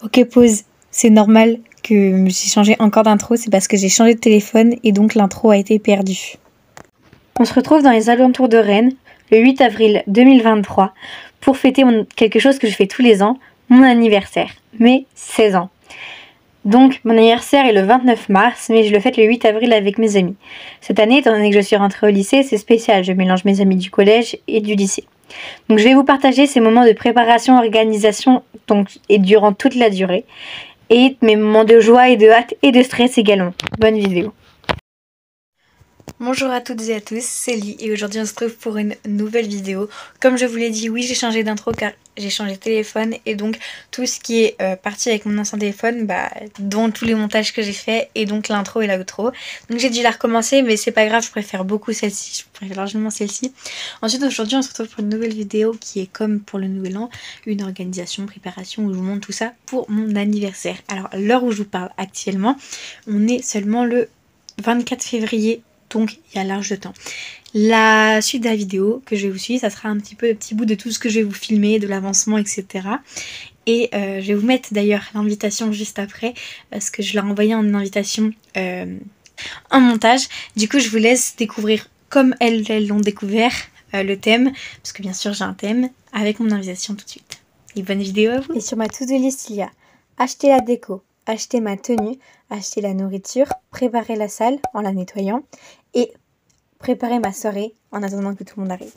Ok, pause. C'est normal que j'ai changé encore d'intro, c'est parce que j'ai changé de téléphone et donc l'intro a été perdue. On se retrouve dans les alentours de Rennes le 8 avril 2023 pour fêter quelque chose que je fais tous les ans, mon anniversaire, mes 16 ans. Donc mon anniversaire est le 29 mars, mais je le fête le 8 avril avec mes amis. Cette année, étant donné que je suis rentrée au lycée, c'est spécial, je mélange mes amis du collège et du lycée. Donc je vais vous partager ces moments de préparation, organisation et durant toute la durée, et mes moments de joie et de hâte et de stress également. Bonne vidéo. Bonjour à toutes et à tous, c'est Lee et aujourd'hui on se retrouve pour une nouvelle vidéo. Comme je vous l'ai dit, oui j'ai changé d'intro car j'ai changé de téléphone et donc tout ce qui est parti avec mon ancien téléphone, dont tous les montages que j'ai fait et donc l'intro et l'outro. Donc j'ai dû la recommencer mais c'est pas grave, je préfère beaucoup celle-ci, je préfère largement celle-ci. Ensuite aujourd'hui on se retrouve pour une nouvelle vidéo qui est comme pour le nouvel an, une organisation, préparation où je vous montre tout ça pour mon anniversaire. Alors à l'heure où je vous parle actuellement, on est seulement le 24 février. Donc il y a large de temps. La suite de la vidéo que je vais vous suivre, ça sera un petit peu le petit bout de tout ce que je vais vous filmer, de l'avancement, etc. Et je vais vous mettre d'ailleurs l'invitation juste après, parce que je leur ai envoyé en invitation un montage. Du coup je vous laisse découvrir comme elles l'ont découvert le thème, parce que bien sûr j'ai un thème, avec mon invitation tout de suite. Et bonne vidéo à vous. Et sur ma to-do list il y a acheter la déco, acheter ma tenue, acheter la nourriture, préparer la salle en la nettoyant et préparer ma soirée en attendant que tout le monde arrive.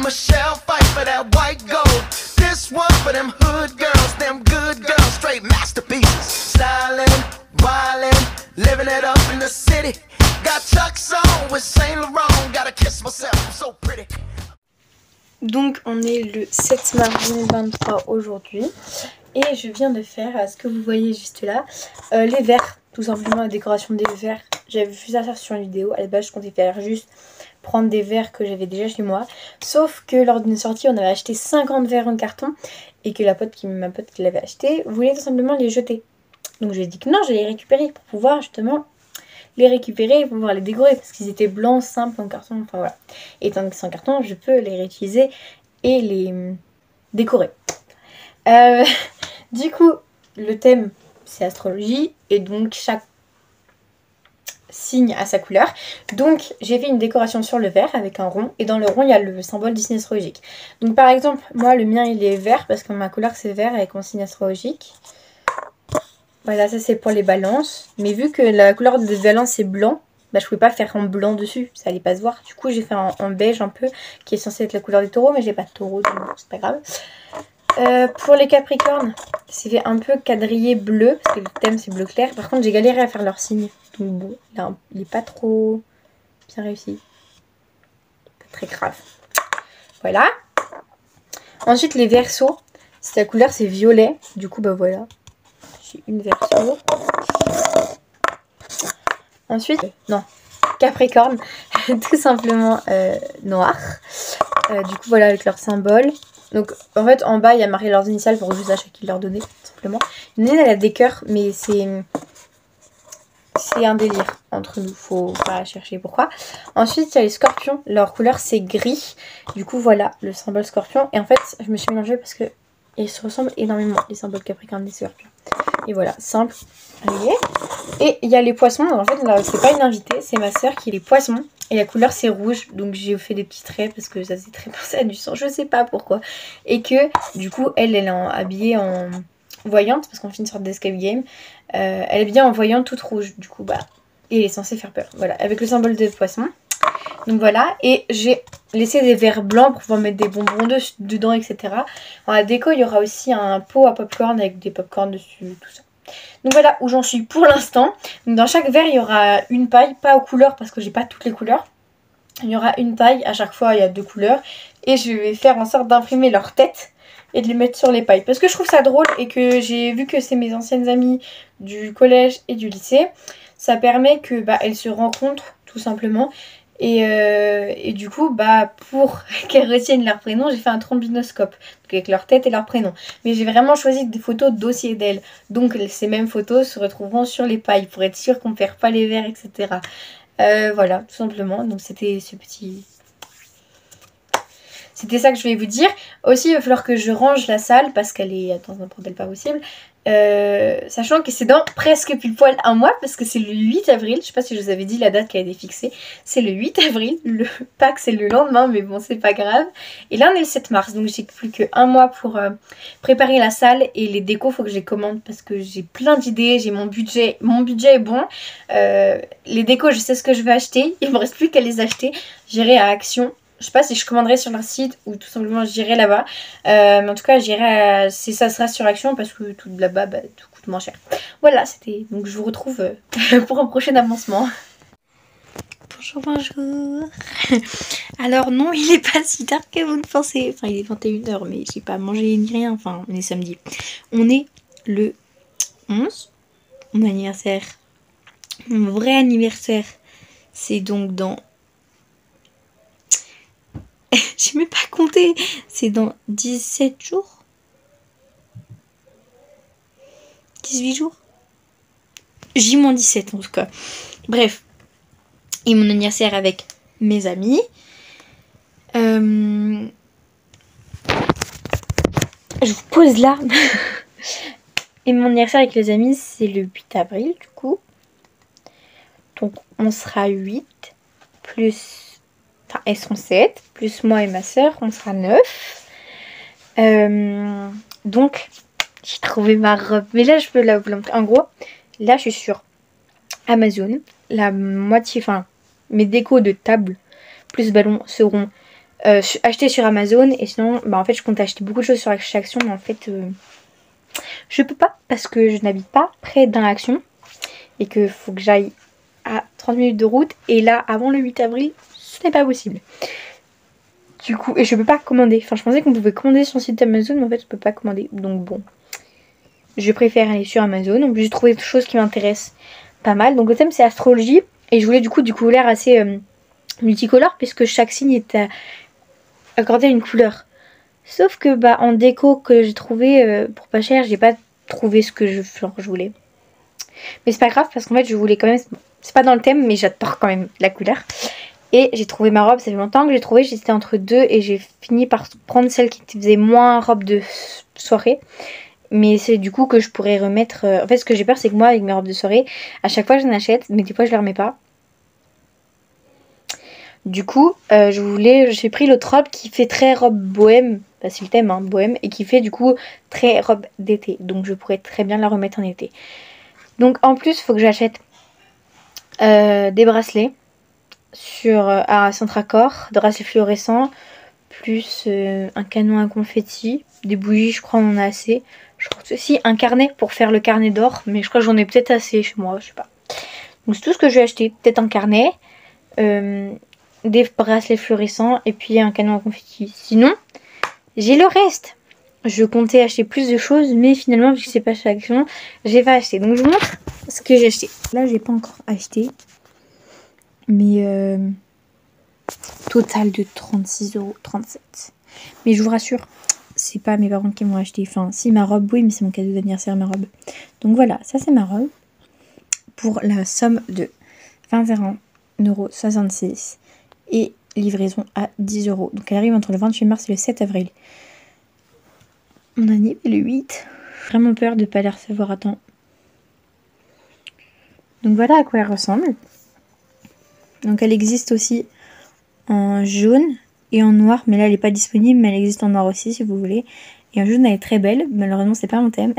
Michelle fight for that white gold. This one for them hood girls, them good girls, straight masterpieces. Stylin', wildin', living it up in the city. Got Chuck's on with Saint Laurent. Gotta kiss myself, I'm so pretty. Donc on est le 7 mars 2023 aujourd'hui et je viens de faire ce que vous voyez juste là, les verres, tout simplement la décoration des verres. J'avais vu ça sur une vidéo, à la base je comptais faire juste prendre des verres que j'avais déjà chez moi, sauf que lors d'une sortie on avait acheté 50 verres en carton et que ma pote qui l'avait acheté voulait tout simplement les jeter. Donc je lui ai dit que non, j'allais les récupérer pour pouvoir justement les récupérer et pouvoir les décorer parce qu'ils étaient blancs, simples en carton, enfin voilà. Et tant que c'est en carton, je peux les réutiliser et les décorer. Du coup, le thème c'est astrologie et donc chaque signe a sa couleur. Donc j'ai fait une décoration sur le verre avec un rond et dans le rond il y a le symbole du signe astrologique. Donc par exemple, moi le mien il est vert parce que ma couleur c'est vert avec mon signe astrologique. Voilà, ça c'est pour les balances. Mais vu que la couleur de balance est blanc, je pouvais pas faire en blanc dessus, ça allait pas se voir. Du coup j'ai fait en beige un peu, qui est censé être la couleur des taureaux, mais j'ai pas de taureau, donc c'est pas grave. Pour les capricornes, c'est fait un peu quadrillé bleu, parce que le thème c'est bleu clair. Par contre j'ai galéré à faire leur signe. Donc bon, là il est pas trop bien réussi. Pas très grave. Voilà. Ensuite les verseaux, la couleur c'est violet. Du coup voilà. Une verso. Ensuite, non, Capricorne, tout simplement noir. Du coup, voilà, avec leur symbole. Donc, en fait, en bas, il y a marqué leurs initiales pour que je sache à qui leur donner, tout simplement. Une elle a des cœurs, mais c'est un délire entre nous, faut pas chercher pourquoi. Ensuite, il y a les scorpions, leur couleur c'est gris. Du coup, voilà, le symbole scorpion. Et en fait, je me suis mélangée parce que ils se ressemblent énormément, les symboles Capricorne et scorpions. Et voilà, simple. Allez. Et il y a les poissons. En fait, là, c'est pas une invitée, c'est ma soeur qui est les poissons. Et la couleur, c'est rouge. Donc, j'ai fait des petits traits parce que ça s'est très pensé à du sang. Je sais pas pourquoi. Et que, du coup, elle est habillée en voyante parce qu'on fait une sorte d'escape game. Elle est bien en voyante toute rouge. Du coup, et elle est censée faire peur. Voilà, avec le symbole de poisson. Donc voilà, et j'ai laissé des verres blancs pour pouvoir mettre des bonbons dedans, etc. Dans la déco, il y aura aussi un pot à popcorn avec des popcorn dessus, tout ça. Donc voilà où j'en suis pour l'instant. Dans chaque verre il y aura une paille, pas aux couleurs parce que j'ai pas toutes les couleurs. Il y aura une paille, à chaque fois il y a 2 couleurs. Et je vais faire en sorte d'imprimer leur tête et de les mettre sur les pailles. Parce que je trouve ça drôle et que j'ai vu que c'est mes anciennes amies du collège et du lycée. Ça permet que elles se rencontrent tout simplement. Et du coup, pour qu'elles retiennent leur prénom, j'ai fait un trombinoscope. Donc avec leur tête et leur prénom. Mais j'ai vraiment choisi des photos dossier d'elles. Donc ces mêmes photos se retrouveront sur les pailles pour être sûr qu'on ne perd pas les verres, etc. Voilà, tout simplement. Donc c'était ce petit... C'était ça que je voulais vous dire. Aussi, il va falloir que je range la salle parce qu'elle est dans un bordel pas possible. Sachant que c'est dans presque pile poil un mois parce que c'est le 8 avril. Je sais pas si je vous avais dit la date qui a été fixée. C'est le 8 avril. Le Pâques, c'est le lendemain, mais bon, c'est pas grave. Et là, on est le 7 mars. Donc, j'ai plus qu'un mois pour préparer la salle. Et les décos, faut que je les commande parce que j'ai plein d'idées. J'ai mon budget. Mon budget est bon. Les décos, je sais ce que je vais acheter. Il me reste plus qu'à les acheter. J'irai à Action. Je sais pas si je commanderai sur leur site ou tout simplement j'irai là-bas. Mais en tout cas, j'irai si ça sera sur Action parce que tout là-bas, tout coûte moins cher. Voilà, c'était... Donc je vous retrouve pour un prochain avancement. Bonjour, bonjour. Alors non, il est pas si tard que vous ne pensez. Enfin, il est 21h, mais j'ai pas mangé ni rien. Enfin, on est samedi. On est le 11. Mon anniversaire. Mon vrai anniversaire, c'est donc dans... J'ai même pas compté. C'est dans 17 jours. 18 jours. J-17 en tout cas. Bref. Et mon anniversaire avec mes amis. Je vous pose là. Et mon anniversaire avec les amis, c'est le 8 avril du coup. Donc on sera 8 plus... Enfin, elles sont 7, plus moi et ma soeur, on sera 9. Donc, j'ai trouvé ma robe. Mais là, je peux vous la montrer. En gros, là, je suis sur Amazon. La moitié, enfin, mes décos de table plus ballon seront achetés sur Amazon. Et sinon, en fait, je compte acheter beaucoup de choses sur Action. Mais en fait, je peux pas parce que je n'habite pas près d'un Action. Et qu'il faut que j'aille à 30 minutes de route. Et là, avant le 8 avril... ce n'est pas possible. Du coup, et je peux pas commander. Enfin, je pensais qu'on pouvait commander sur le site Amazon, mais en fait, je peux pas commander. Donc bon, je préfère aller sur Amazon. En plus, j'ai trouvé des choses qui m'intéressent pas mal. Donc le thème, c'est astrologie. Et je voulais du coup l'air assez multicolore, puisque chaque signe est accordé à une couleur. Sauf que en déco que j'ai trouvé pour pas cher, j'ai pas trouvé ce que je voulais. Mais c'est pas grave, parce qu'en fait, je voulais quand même... C'est pas dans le thème, mais j'adore quand même la couleur. Et j'ai trouvé ma robe, ça fait longtemps que j'ai trouvé, j'étais entre deux et j'ai fini par prendre celle qui faisait moins robe de soirée. Mais c'est du coup que je pourrais remettre... En fait, ce que j'ai peur, c'est que moi, avec mes robes de soirée, à chaque fois, j'en achète, mais des fois, je les remets pas. Du coup, j'ai pris l'autre robe qui fait très robe bohème. C'est le thème, hein, bohème. Et qui fait du coup très robe d'été. Donc, je pourrais très bien la remettre en été. Donc, en plus, il faut que j'achète des bracelets. À Centracor, de bracelets fluorescents, plus un canon à confetti, des bougies, je crois on en a assez. Je crois que si, un carnet pour faire le carnet d'or, mais je crois que j'en ai peut-être assez chez moi, je sais pas. Donc c'est tout ce que je vais acheter, peut-être un carnet, des bracelets fluorescents et puis un canon à confetti. Sinon, j'ai le reste. Je comptais acheter plus de choses, mais finalement, vu que c'est pas chez Action, j'ai pas acheté. Donc je vous montre ce que j'ai acheté. Là, j'ai pas encore acheté. Mais total de 36,37 €. Mais je vous rassure, c'est pas mes parents qui m'ont acheté. Enfin, si, ma robe, oui, mais c'est mon cadeau d'anniversaire, ma robe. Donc voilà, ça c'est ma robe. Pour la somme de 21,66 € et livraison à 10 €. Donc elle arrive entre le 28 mars et le 7 avril. Mon anniversaire est le 8. Vraiment peur de ne pas les recevoir à temps. Donc voilà à quoi elle ressemble. Donc elle existe aussi en jaune et en noir, mais là elle n'est pas disponible, mais elle existe en noir aussi si vous voulez. Et en jaune elle est très belle, malheureusement c'est pas mon thème.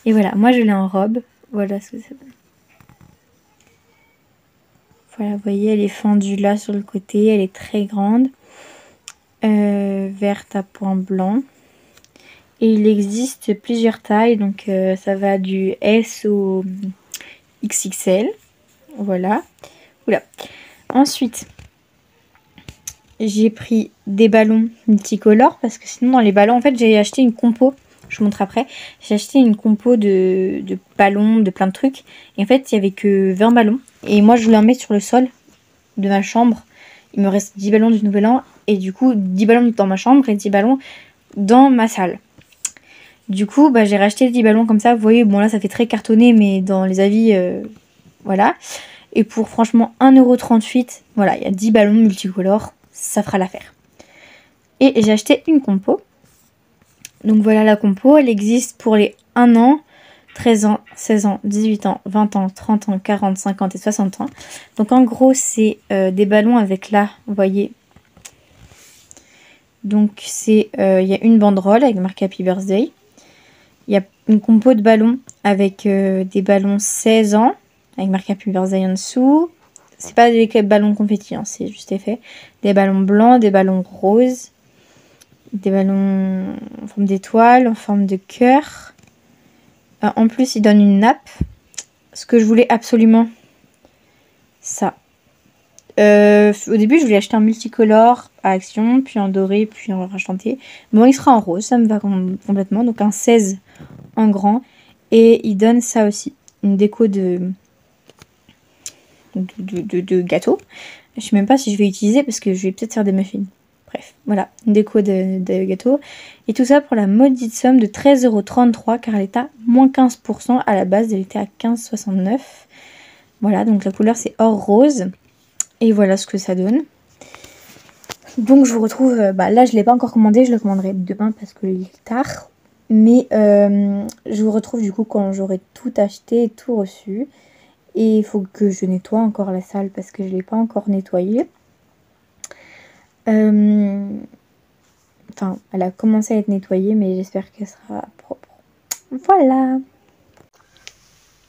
Et voilà, moi je l'ai en robe, voilà ce que ça donne. Voilà, vous voyez, elle est fendue là sur le côté, elle est très grande. Verte à point blanc. Et il existe plusieurs tailles, donc ça va du S au XXL. Voilà. Oula. Ensuite, j'ai pris des ballons multicolores parce que sinon dans les ballons, en fait j'ai acheté une compo. Je vous montre après. J'ai acheté une compo de ballons, de plein de trucs. Et en fait, il n'y avait que 20 ballons. Et moi, je voulais en mettre sur le sol de ma chambre. Il me reste 10 ballons du nouvel an. Et du coup, 10 ballons dans ma chambre et 10 ballons dans ma salle. Du coup, bah, j'ai racheté 10 ballons comme ça. Vous voyez, bon là, ça fait très cartonné, mais dans les avis, voilà. Et pour franchement 1,38 €, voilà, il y a 10 ballons multicolores. Ça fera l'affaire. Et j'ai acheté une compo. Donc voilà la compo, elle existe pour les 1 an, 13 ans, 16 ans, 18 ans, 20 ans, 30 ans, 40, 50 et 60 ans. Donc en gros c'est des ballons avec là, vous voyez. Donc c'est, il y a une banderole avec marqué Happy Birthday. Il y a une compo de ballons avec des ballons 16 ans, avec marqué Happy Birthday en dessous. C'est pas des ballons confetti, hein, c'est juste effet. Des ballons blancs, des ballons roses. Des ballons en forme d'étoile, en forme de cœur. En plus, il donne une nappe. Ce que je voulais absolument, ça. Au début, je voulais acheter un multicolore à Action, puis en doré, puis en argenté. Bon, il sera en rose, ça me va complètement. Donc un 16 en grand. Et il donne ça aussi. Une déco de gâteau. Je sais même pas si je vais utiliser parce que je vais peut-être faire des muffins. Bref, voilà, une déco de gâteau. Et tout ça pour la maudite somme de 13,33 € car elle est à moins 15%. À la base, elle était à 15,69 €. Voilà, donc la couleur c'est or rose. Et voilà ce que ça donne. Donc je vous retrouve, là je ne l'ai pas encore commandé, je le commanderai demain parce qu'il est tard. Mais je vous retrouve du coup quand j'aurai tout acheté et tout reçu. Et il faut que je nettoie encore la salle parce que je ne l'ai pas encore nettoyée. Enfin, elle a commencé à être nettoyée, mais j'espère qu'elle sera propre. Voilà.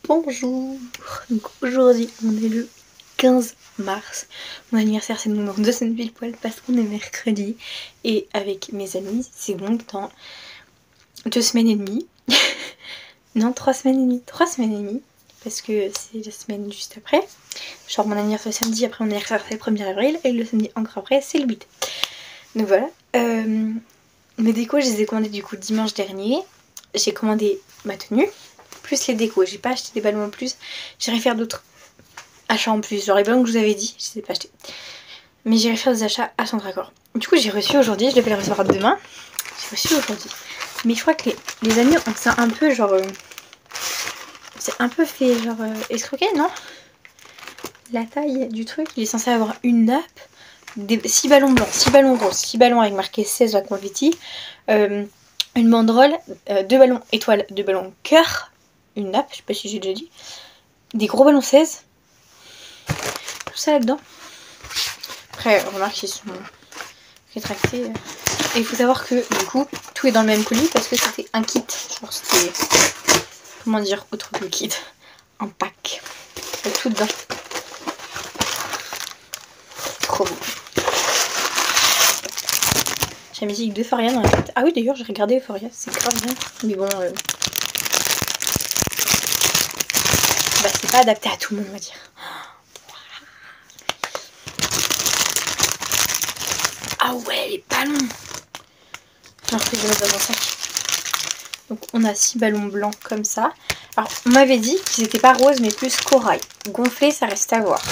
Bonjour. Donc aujourd'hui, on est le 15 mars. Mon anniversaire, c'est dans 2 semaines pile poil parce qu'on est mercredi. Et avec mes amis, c'est donc dans 2 semaines et demie. Non, 3 semaines et demie. 3 semaines et demie. Parce que c'est la semaine juste après. Genre mon anniversaire c'est samedi, après mon anniversaire c'est le 1er avril. Et le samedi encore après, c'est le 8. Donc voilà. Mes décos, je les ai commandés du coup dimanche dernier. J'ai commandé ma tenue, plus les décos. J'ai pas acheté des ballons en plus. J'irai faire d'autres achats en plus. Genre les ballons que je vous avais dit, je les ai pas achetés. Mais j'irai faire des achats à son raccord. Du coup, j'ai reçu aujourd'hui, je devais les recevoir demain. J'ai reçu aujourd'hui. Mais je crois que les amis ont ça un peu genre... c'est un peu fait genre escroquer, non? La taille du truc, il est censé avoir une nappe. 6 ballons blancs, 6 ballons roses, 6 ballons avec marqué 16 à confetti, une banderole, 2 ballons étoiles, 2 ballons cœur, une nappe, je sais pas si j'ai déjà dit, des gros ballons 16, tout ça là-dedans. Après, remarque qu'ils sont rétractés. Et il faut savoir que du coup, tout est dans le même colis parce que c'était un kit. Genre c'était, comment dire, autre que le kit, un pack. Il y a tout dedans. Trop beau. J'ai la musique d'Euphoria dans la tête. Ah oui, d'ailleurs, j'ai regardé Euphoria, c'est grave bien. Mais bon, c'est pas adapté à tout le monde, on va dire. Ah ouais, les ballons. J'ai repris de mettre dans mon sac. Donc, on a 6 ballons blancs comme ça. Alors, on m'avait dit qu'ils n'étaient pas roses, mais plus corail. Gonflés, ça reste à voir.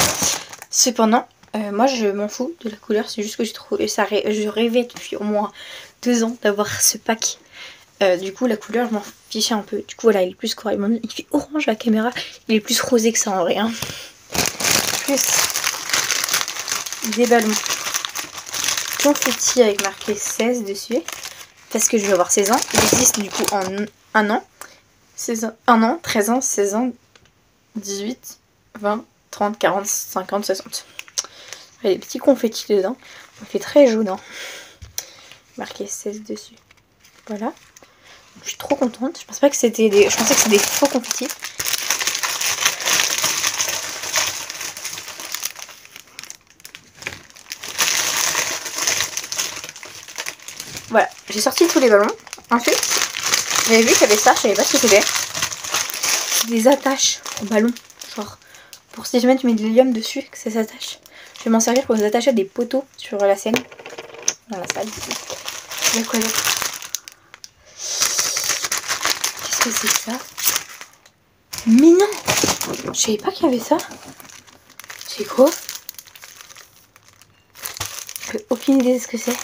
Cependant, moi je m'en fous de la couleur, c'est juste que j'ai trouvé ça, je rêvais depuis au moins 2 ans d'avoir ce pack. Du coup la couleur je m'en fichais un peu. Du coup voilà, il est plus corail. Il fait orange à la caméra, il est plus rosé que ça en vrai. Hein. Plus des ballons confetti avec marqué 16 dessus. Parce que je vais avoir 16 ans. Il existe du coup en 1 an. 16 ans, 1 an, 13 ans, 16 ans, 18, 20, 30, 40, 50, 60. Il y a des petits confettis dedans. Ça fait très jaune. Hein. Marqué 16 dessus. Voilà. Je suis trop contente. Je pensais pas que c'était des. Je pensais que c'était des faux confettis. Voilà. J'ai sorti tous les ballons. Ensuite, j'avais vu qu'il y avait ça, je savais pas ce que c'était. Des attaches au ballon. Genre, pour si jamais tu mets de l'hélium dessus, que ça s'attache. Je vais m'en servir pour nous attacher des poteaux sur la scène. Dans la salle. Il y a quoi d'autre? Qu'est-ce que c'est que ça? Mais non! Je savais pas qu'il y avait ça. C'est quoi? J'ai aucune idée de ce que c'est.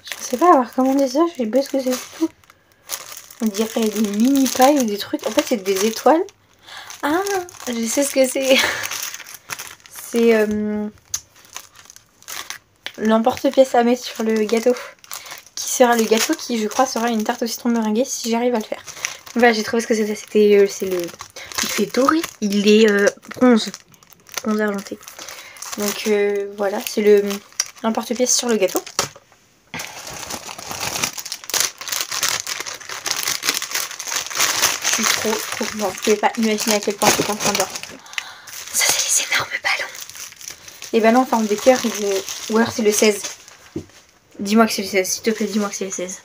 Je pensais pas avoir commandé ça, je sais pas ce que c'est du tout. On dirait des mini pailles ou des trucs. En fait, c'est des étoiles. Ah, je sais ce que c'est. C'est l'emporte-pièce à mettre sur le gâteau. Qui sera le gâteau qui, je crois, sera une tarte au citron meringuée si j'arrive à le faire. Voilà, j'ai trouvé ce que c'était. C'était, c'est le... Il fait doré. Il est bronze. Bronze argenté. Donc voilà, c'est le l'emporte-pièce sur le gâteau. Je suis trop contente. Vous pouvez pas imaginer à quel point je suis contente. Ça, c'est les énormes ballons. Les ballons en forme de cœur. Ou alors c'est le 16. Dis-moi que c'est le 16. S'il te plaît, dis-moi que c'est le 16.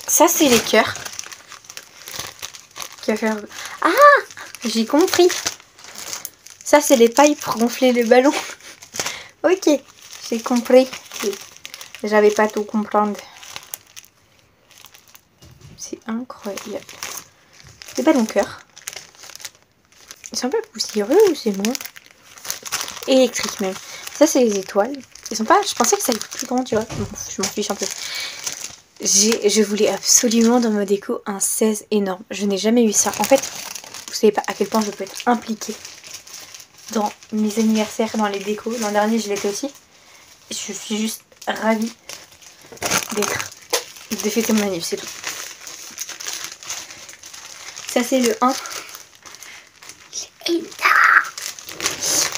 Ça, c'est les cœurs. Qui va faire... Ah, j'ai compris. Ça, c'est les pailles pour gonfler le ballon. Ok, j'ai compris. J'avais pas tout comprendre. C'est incroyable. Les ballons cœur. Ils sont un peu poussiéreux ou c'est bon? Électrique même. Ça, c'est les étoiles. Ils sont pas... Je pensais que ça allait être plus grand, tu vois. Bon, je m'en fiche un peu. Je voulais absolument dans ma déco un 16 énorme. Je n'ai jamais eu ça. En fait, vous savez pas à quel point je peux être impliquée dans mes anniversaires, dans les décos. L'an dernier, je l'étais aussi. Et je suis juste ravie de fêter mon anniversaire, c'est tout. Ça, c'est le 1. Et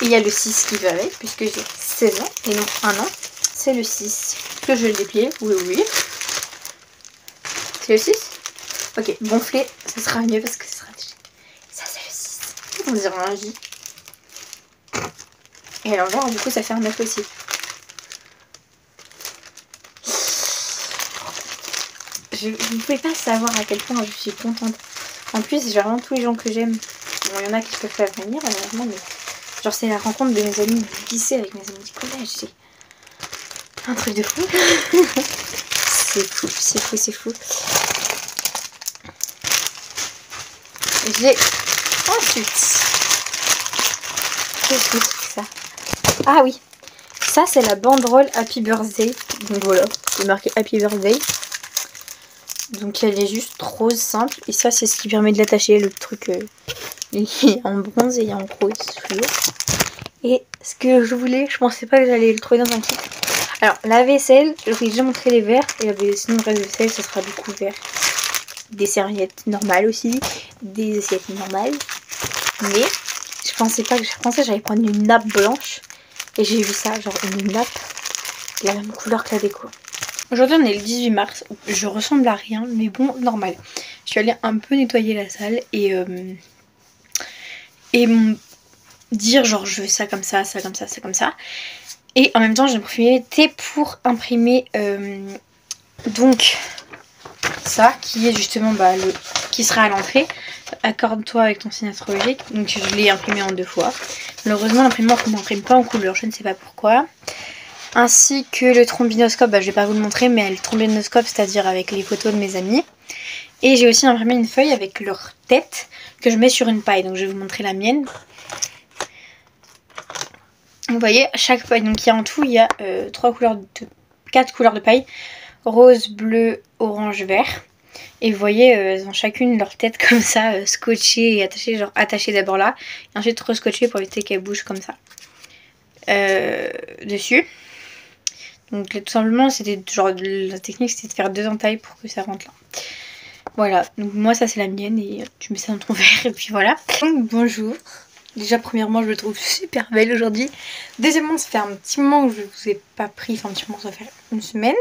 il y a le 6 qui va avec, puisque j'ai 16 ans et non 1 an. C'est le 6. Que je vais le déplier. Oui, oui. C'est le 6? Ok, gonfler, ça sera mieux parce que ce sera déjà... Ça, c'est le 6. On dirait un J. Et à l'envers, du coup, ça fait un 9 aussi. Vous ne pouvez pas savoir à quel point je suis contente. En plus, j'ai vraiment tous les gens que j'aime. Bon, il y en a qui peuvent pas venir, malheureusement, mais... Genre, c'est la rencontre de mes amis du lycée avec mes amis du collège. C'est un truc de fou. C'est fou, c'est fou, c'est fou. J'ai ensuite... Qu'est-ce que c'est que ça? Ah oui, ça c'est la banderole Happy Birthday. Donc voilà, c'est marqué Happy Birthday. Donc elle est juste rose simple. Et ça c'est ce qui permet de l'attacher. Le truc il est en bronze et en rose. Et ce que je voulais, je pensais pas que j'allais le trouver dans un kit. Alors la vaisselle, je vous ai déjà montré les verres. Et sinon le reste de vaisselle, ça sera du coup vert. Des serviettes normales aussi. Des assiettes normales. Mais je pensais pas que j'allais prendre une nappe blanche. Et j'ai vu ça, genre une nappe de la même couleur que la déco. Aujourd'hui on est le 18 mars, je ressemble à rien, mais bon, normal. Je suis allée un peu nettoyer la salle et dire genre je veux ça comme ça, ça comme ça, ça comme ça. Et en même temps j'ai un profité pour imprimer donc ça qui est justement qui sera à l'entrée. Accorde-toi avec ton signe astrologique. Donc je l'ai imprimé en 2 fois. Malheureusement l'imprimante ne m'imprime pas en couleur, je ne sais pas pourquoi. Ainsi que le trombinoscope, je vais pas vous le montrer, mais le trombinoscope, c'est-à-dire avec les photos de mes amis. Et j'ai aussi imprimé une feuille avec leur tête que je mets sur une paille. Donc je vais vous montrer la mienne. Vous voyez, chaque paille, donc il y a en tout, il y a 4 couleurs de paille. Rose, bleu, orange, vert. Et vous voyez, elles ont chacune leur tête comme ça, scotchée et attachée, genre attachée d'abord là. Et ensuite rescotchée pour éviter qu'elle bouge comme ça. Dessus. Donc tout simplement, c'était genre la technique, c'était de faire 2 entailles pour que ça rentre là. Voilà, donc moi ça c'est la mienne et tu mets ça dans ton verre et puis voilà. Donc bonjour. Déjà premièrement je me trouve super belle aujourd'hui. Deuxièmement ça fait un petit moment que je vous ai pas pris, enfin un petit moment ça fait une semaine.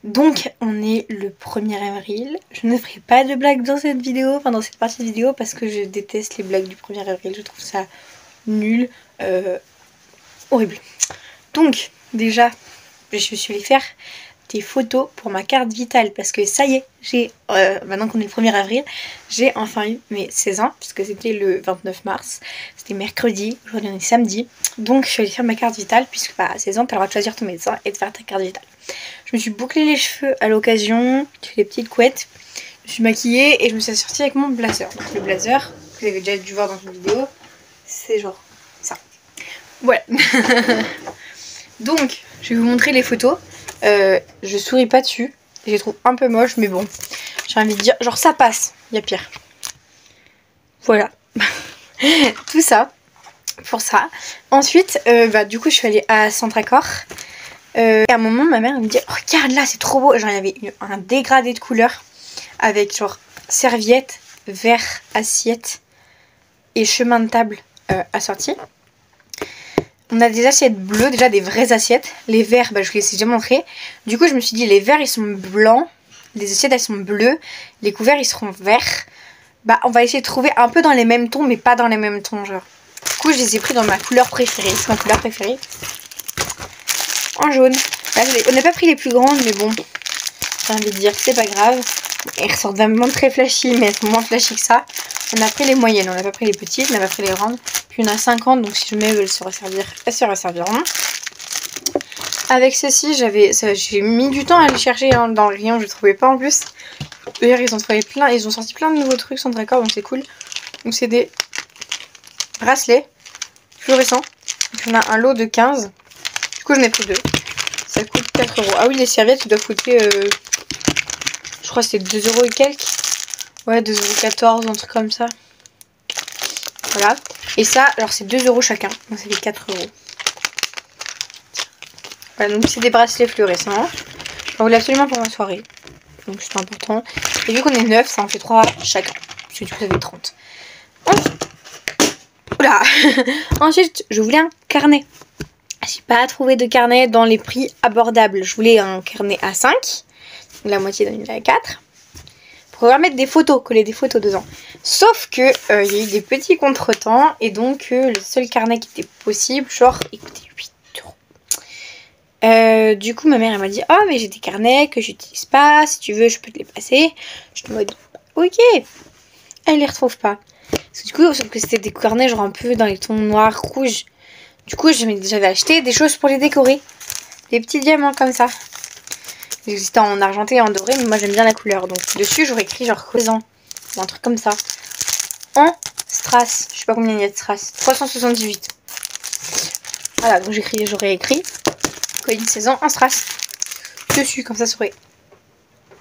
Donc on est le 1er avril. Je ne ferai pas de blagues dans cette vidéo, enfin dans cette partie de vidéo parce que je déteste les blagues du 1er avril. Je trouve ça nul, horrible. Donc déjà je suis allée faire des photos pour ma carte vitale parce que ça y est, j'ai maintenant qu'on est le 1er avril, j'ai enfin eu mes 16 ans puisque c'était le 29 mars, c'était mercredi, aujourd'hui on est samedi, donc je suis allée faire ma carte vitale puisque à 16 ans tu as le droit de choisir ton médecin et de faire ta carte vitale. Je me suis bouclé les cheveux à l'occasion, j'ai fait des petites couettes, je me suis maquillée et je me suis assortie avec mon blazer. Donc le blazer, vous avez déjà dû voir dans une vidéo, c'est genre ça. Voilà. Donc je vais vous montrer les photos. Je souris pas dessus, je les trouve un peu moches, mais bon, j'ai envie de dire, genre ça passe, il y a pire. Voilà, tout ça, pour ça. Ensuite, du coup, je suis allée à Centracor. Et à un moment, ma mère elle me dit, oh, regarde là, c'est trop beau. Genre, il y avait un dégradé de couleurs avec genre serviette, verre, assiette et chemin de table assorti. On a des assiettes bleues, déjà des vraies assiettes. Les verres, je vous les ai déjà montrés. Du coup, je me suis dit, les verres, ils sont blancs. Les assiettes, elles sont bleues. Les couverts, ils seront verts. On va essayer de trouver un peu dans les mêmes tons, mais pas dans les mêmes tons, genre. Du coup, je les ai pris dans ma couleur préférée. C'est ma couleur préférée. En jaune. Là, on n'a pas pris les plus grandes, mais bon. J'ai envie de dire que c'est pas grave. Elles ressortent vraiment très flashy, mais elles sont moins flashy que ça. On a pris les moyennes, on n'a pas pris les petites, on n'a pas pris les grandes. Puis on a 50, donc si jamais elles se resserviront, elles se resserviront. Avec ceci, j'ai mis du temps à aller chercher dans le rayon, je ne trouvais pas en plus. D'ailleurs, ils ont sorti plein de nouveaux trucs sans d'accord, donc c'est cool. Donc c'est des bracelets fluorescents. Donc on a un lot de 15. Du coup, j'en ai pris 2. Ça coûte 4 €. Ah oui, les serviettes, ils doivent coûter, je crois que c'était 2 € et quelques. Ouais, 2,14 €, un truc comme ça. Voilà. Et ça, alors c'est 2 € chacun. Donc ça fait 4 €. Voilà, donc c'est des bracelets fluorescents. Je voulais absolument pour ma soirée. Donc c'est important. Et vu qu'on est 9, ça en fait 3 chacun. Parce que du coup ça fait 30. Oula. Ensuite, je voulais un carnet. J'ai pas trouvé de carnet dans les prix abordables. Je voulais un carnet A5. La moitié d'un numéro 4. Pour pouvoir mettre des photos, coller des photos dedans. Sauf que il y a eu des petits contretemps. Et donc le seul carnet qui était possible, genre, écoutez, 8 €. Du coup ma mère elle m'a dit, oh mais j'ai des carnets que j'utilise pas, si tu veux je peux te les passer. Je te mode, ok. Elle les retrouve pas. Parce que du coup, sauf que c'était des carnets genre un peu dans les tons noirs, rouges. Du coup j'avais acheté des choses pour les décorer. Des petits diamants comme ça. Ils existaient en argenté et en doré, mais moi j'aime bien la couleur. Donc dessus j'aurais écrit genre croissant ou un truc comme ça. En strass, je sais pas combien il y a de strass. 378. Voilà, donc j'aurais écrit Colline 16 ans en strass dessus, comme ça serait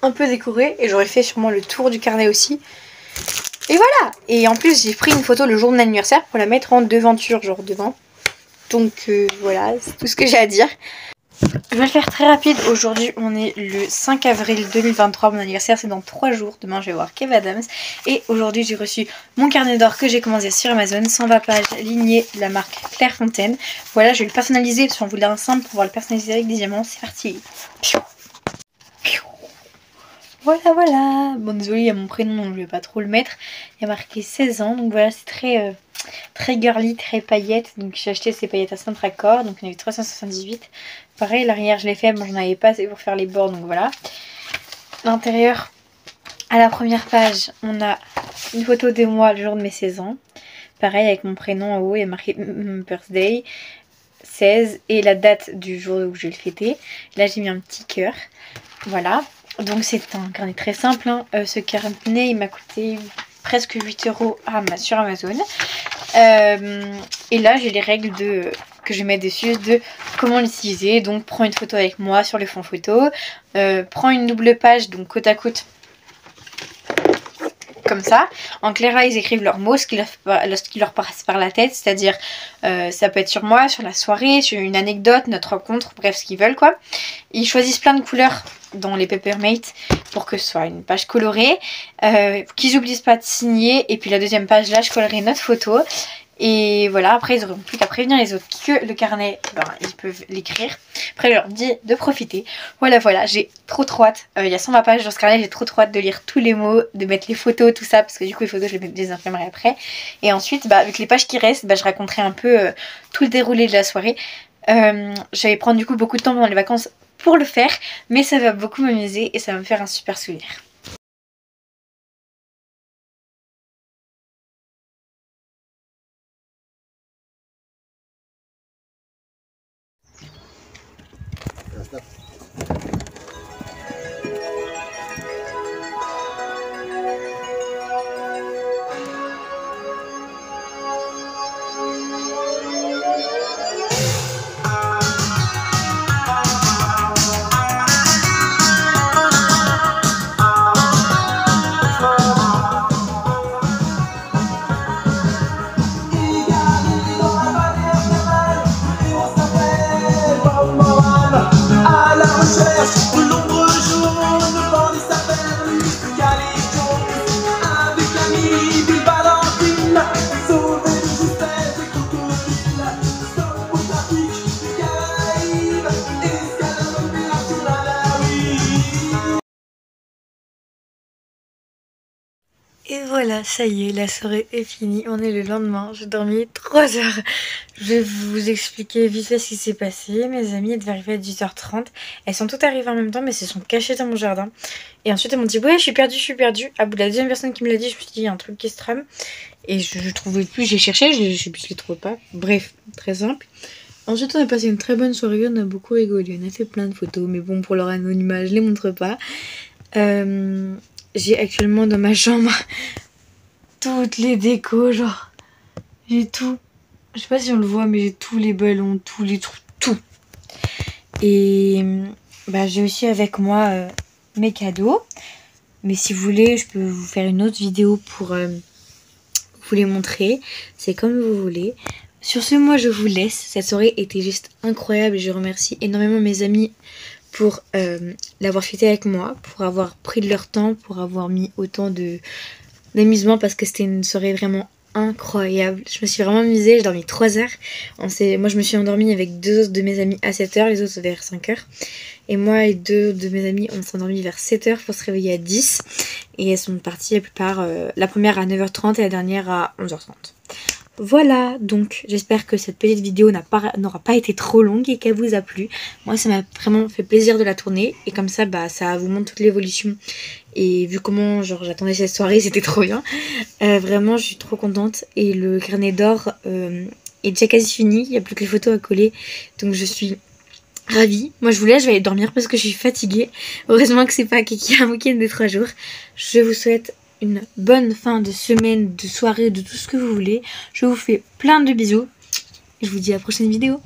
un peu décoré. Et j'aurais fait sûrement le tour du carnet aussi. Et voilà. Et en plus j'ai pris une photo le jour de mon anniversaire pour la mettre en devanture, genre devant. Donc voilà, c'est tout ce que j'ai à dire. Je vais le faire très rapide. Aujourd'hui on est le 5 avril 2023. Mon anniversaire c'est dans 3 jours. Demain je vais voir Kev Adams. Et aujourd'hui j'ai reçu mon carnet d'or que j'ai commandé sur Amazon. 120 pages lignées de la marque Clairefontaine. Voilà, je vais le personnaliser parce qu'on voulait un simple pour pouvoir le personnaliser avec des diamants. C'est parti. Voilà, voilà. Bon, désolé, il y a mon prénom donc je vais pas trop le mettre. Il y a marqué 16 ans. Donc voilà, c'est très girly, très paillettes. Donc j'ai acheté ces paillettes à Centracor. Donc il y en avait 378. Pareil, l'arrière je l'ai fait. Bon, j'en avais pas assez pour faire les bords. Donc voilà. L'intérieur, à la première page, on a une photo de moi le jour de mes 16 ans. Pareil, avec mon prénom en haut. Il y a marqué birthday 16 et la date du jour où je vais le fêter. Là, j'ai mis un petit cœur. Voilà. Donc c'est un carnet très simple. Hein. Ce carnet, il m'a coûté presque 8 € sur Amazon. Et là, j'ai les règles que je mets dessus de comment l'utiliser. Donc, prends une photo avec moi sur le fond photo. Prends une double page, donc côte à côte. Comme ça. En clair, là, ils écrivent leurs mots, ce qui leur passe par la tête. C'est-à-dire, ça peut être sur moi, sur la soirée, sur une anecdote, notre rencontre, bref, ce qu'ils veulent, quoi. Ils choisissent plein de couleurs dans les Papermate pour que ce soit une page colorée. Qu'ils n'oublient pas de signer. Et puis la deuxième page, là, je collerai notre photo. Et voilà, après ils n'auront plus qu'à prévenir les autres que le carnet, ils peuvent l'écrire. Après je leur dis de profiter. Voilà, j'ai trop hâte. Il y a 120 pages dans ce carnet, j'ai trop hâte de lire tous les mots, de mettre les photos, tout ça. Parce que du coup les photos je les imprimerai après. Et ensuite, avec les pages qui restent, je raconterai un peu tout le déroulé de la soirée. J'allais prendre du coup beaucoup de temps pendant les vacances pour le faire, mais ça va beaucoup m'amuser et ça va me faire un super souvenir. Et voilà, ça y est, la soirée est finie, on est le lendemain, j'ai dormi 3 heures. Je vais vous expliquer vite fait ce qui s'est passé. Mes amies, elles devaient arriver à 18h30, elles sont toutes arrivées en même temps mais se sont cachées dans mon jardin. Et ensuite elles m'ont dit ouais je suis perdue, je suis perdue. À bout de la deuxième personne qui me l'a dit, je me suis dit il y a un truc qui se trame. Et je trouvais plus, j'ai cherché, je sais plus, je les trouve pas. Bref, très simple. Ensuite on a passé une très bonne soirée, on a beaucoup rigolé, on a fait plein de photos, mais bon pour leur anonymat je les montre pas. J'ai actuellement dans ma chambre toutes les décos, genre j'ai tout. Je sais pas si on le voit mais j'ai tous les ballons, tous les trucs, tout. Et bah j'ai aussi avec moi mes cadeaux. Mais si vous voulez je peux vous faire une autre vidéo pour vous les montrer. C'est comme vous voulez. Sur ce moi je vous laisse. Cette soirée était juste incroyable et je remercie énormément mes amis pour l'avoir fêté avec moi, pour avoir pris de leur temps, pour avoir mis autant d'amusement parce que c'était une soirée vraiment incroyable. Je me suis vraiment amusée, j'ai dormi 3 heures. Moi je me suis endormie avec 2 autres de mes amis à 7h, les autres vers 5h. Et moi et 2 de mes amis on s'est endormis vers 7h pour se réveiller à 10. Et elles sont parties la plupart, la première à 9h30 et la dernière à 11h30. Voilà, donc j'espère que cette petite vidéo n'aura pas été trop longue et qu'elle vous a plu. Moi ça m'a vraiment fait plaisir de la tourner et comme ça bah ça vous montre toute l'évolution. Et vu comment genre j'attendais cette soirée, c'était trop bien. Vraiment je suis trop contente et le carnet d'or est déjà quasi fini, il n'y a plus que les photos à coller. Donc je suis ravie. Moi je vous laisse, je vais aller dormir parce que je suis fatiguée. Heureusement que c'est pas qu'il y a un week-end de 3 jours. Je vous souhaite une bonne fin de semaine, de soirée, de tout ce que vous voulez. Je vous fais plein de bisous. Je vous dis à la prochaine vidéo.